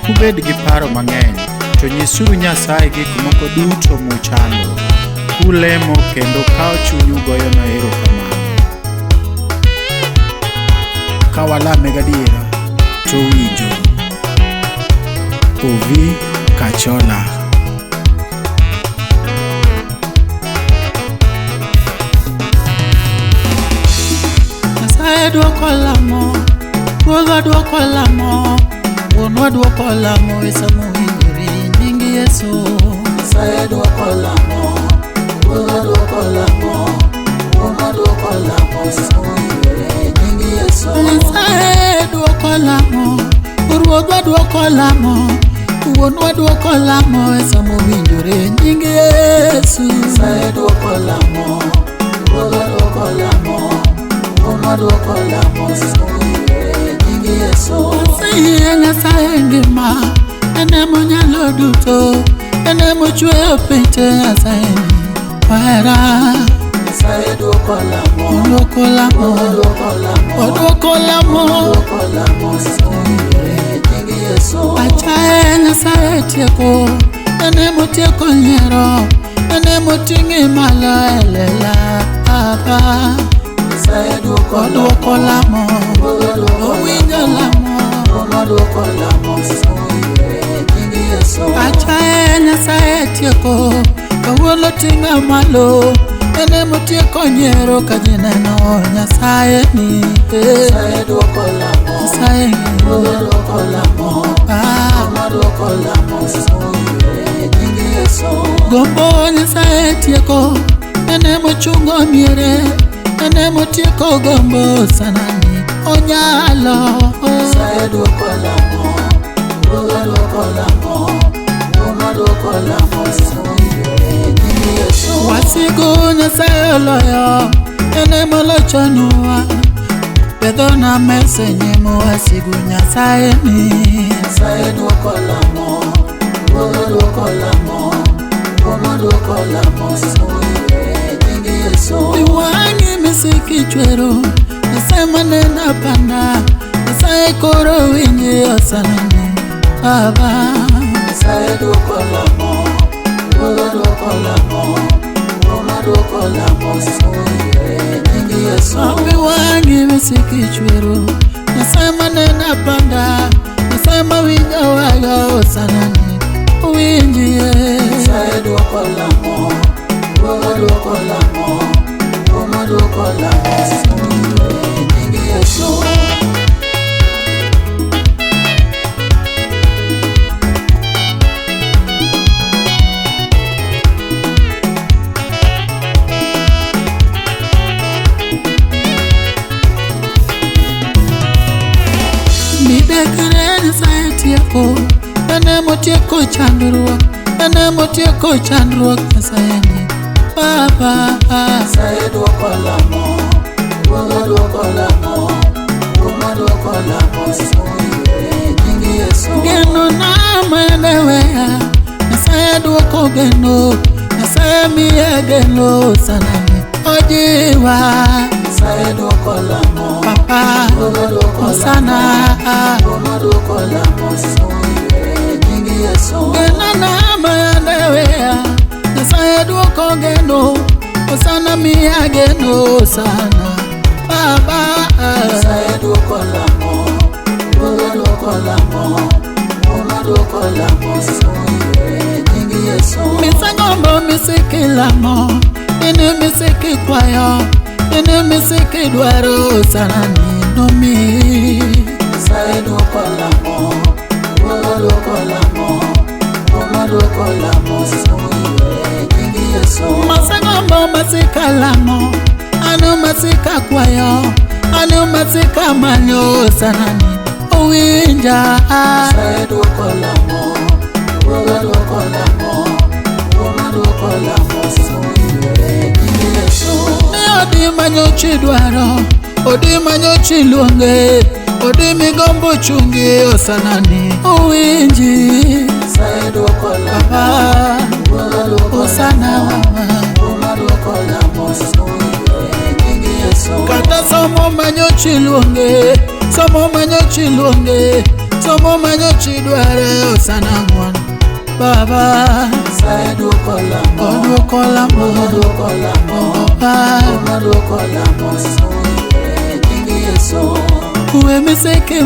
kubed gi paro mang'eny, to nyisuru Nyasaye gik moko duto muchando, kulemo kendo kao chunyu goyo na erokamano. Ka walame gadiera to winjo. Ovi Kachola. Nyasaye duoko lamo, Ruodhwa duoko lamo, Wuonwa duoko lamo e sa mowinjore nying Yesu. Nyasaye duoko lamo, Ruodhwa duoko lamo, Wuonwa duoko lamo e sa mowinjore nying Yesu. Nyasaye duoko lamo, Ruodhwa duoko lamo, Wuonwa duoko lamo e sa mowinjore nying Yesu. Nyasaye duoko lamo, Ruodhwa duoko lamo, Wuonwa duoko lamo e sa mowinjore nying Yesu. Nyasaye ngima, ene monyalo duto, ene mochweyo piny te. Nyasaye wahera. Nyasaye duoko lamo, Duoko lamo, duoko lamo, duoko lamo e sa mowinjore nying Yesu. achaye Nyasaye tieko, ene motieko nyiero, ene moting'i malo e lela. Nyasaye duoko lamo, owinjo lamo, duoko lamo e sa mowinjore nying Yesu. achaye Nyasaye tieko, kawuono ting'a malo, ene motieko nyiero ka ji neno Nyasaye ni. Nyasaye duoko lamo, Nyasaye duoko lamo, duoko lamo e sa mowinjore nying Yesu. gombo Nyasaye tieko, ene mochungo miere, ene motieko gombo sanani onyalo. Nyasaye duoko lamo, duoko lamo, duoko lamo e sa mowinjore nying Yesu. Wasigu Nyasaye oloyo, ene molochonwa, pedhona mese nyimo wasigu Nyasaye ni. Nyasaye duoko lamo, duoko lamo, duoko lamo e sa mowinjore nying Yesu. Iwangi misiki chwero, Nyasaye manena panda, Nyasaye koro winji osanani Baba. Nyasaye duoko lamo, duoko lamo, duoko lamo e sa mowinjore nying Yesu. Iwangi misiki chwero, Nyasaye manena panda, Nyasaye mawinjo waga osanani winji. Nyasaye duoko lamo, duoko lamo, duoko lamo e sa mowinjore nying Yesu. Midekre Nyasaye tieko, ene motieko chandruok, ene motieko chandruok Nyasaye ni Baba. Nyasaye duoko lamo, duoko lamo, duoko lamo e sa mowinjore nying Yesu. Geno na maendelea, Nyasaye duoko geno, Nyasaye miye geno sanani ojiwa. Nyasaye duoko lamo, Papa osana, duoko lamo e sa mowinjore nying Yesu. geno na maendelea, Nyasaye duoko geno, osana miye geno sana Baba. Nyasaye duoko lamo, duoko lamo, duoko lamo e sa mowinjore nying Yesu. Misagombo misiki lamo, ene misiki kwayo, ene misiki dwaro sanani nomi. Nyasaye duoko lamo, duoko lamo, duoko lamo e sa mowinjore nying Yesu. Masagombo masika lamo, anu masika kwayo, anu masika manyo sanani owinja. Nyasaye duoko lamo, duoko lamo, duoko lamo e sa mowinjore nying Yesu. Odi manyo chidwaro, odi manyo chiluonge, odi migombo chungi osanani owinji. Nyasaye duoko lamo, Osana duoko lamo e sa mowinjore nying Yesu. kata somo manyo chiluonge, somo manyo chiluonge, somo manyo chidware osana ngwan baba Nyasaye duoko lamo, oduoko lamo duoko lamo, baba duoko lamo, soyire nyingi Yesu. kuwe miseke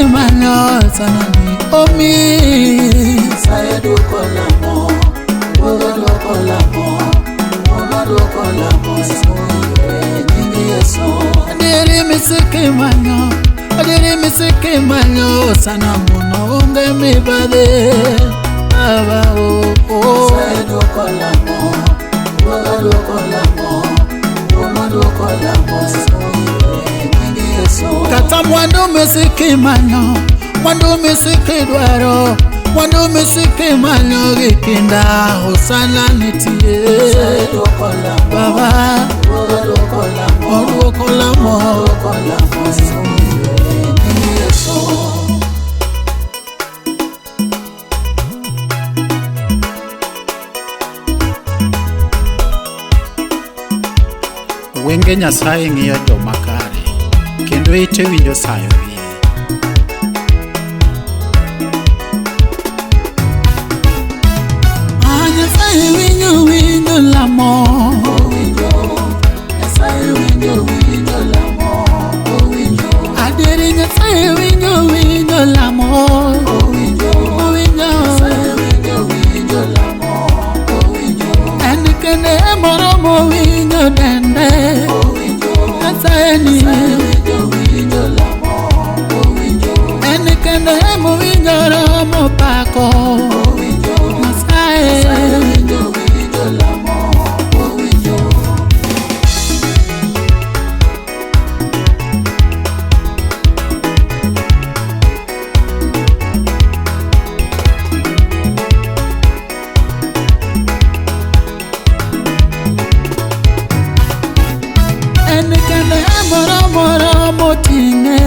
manyo sana ni omi Nyasaye duoko lamo, duoko lamo, duoko lamo, soyire nyingi Yesu. adiri miseke manyo sana muno unge mibade baba Nyasaye duoko lamo, duoko lamo, duoko lamo, soyire nyingi Yesu. kata mwandu miseke dwaro mwandu miseke manyo gikinda osana nitie Nyasaye duoko lamo, baba duoko lamo, oduoko lamo duoko lamo, soyire nyingi Yesu. wenge Nyasaye ng'iyo joma kare kendo ite winjo sayo wiye. Nyasaye winjo lamo Nyasaye winjo lamo, adiri Nyasaye winjo lamo Nyasaye winjo lamo, en kende moromo winjo dende Nyasaye ni winjo lamo, en kende mowinjo romo pako Nyasaye winjo lamo, en kende moromo ting'e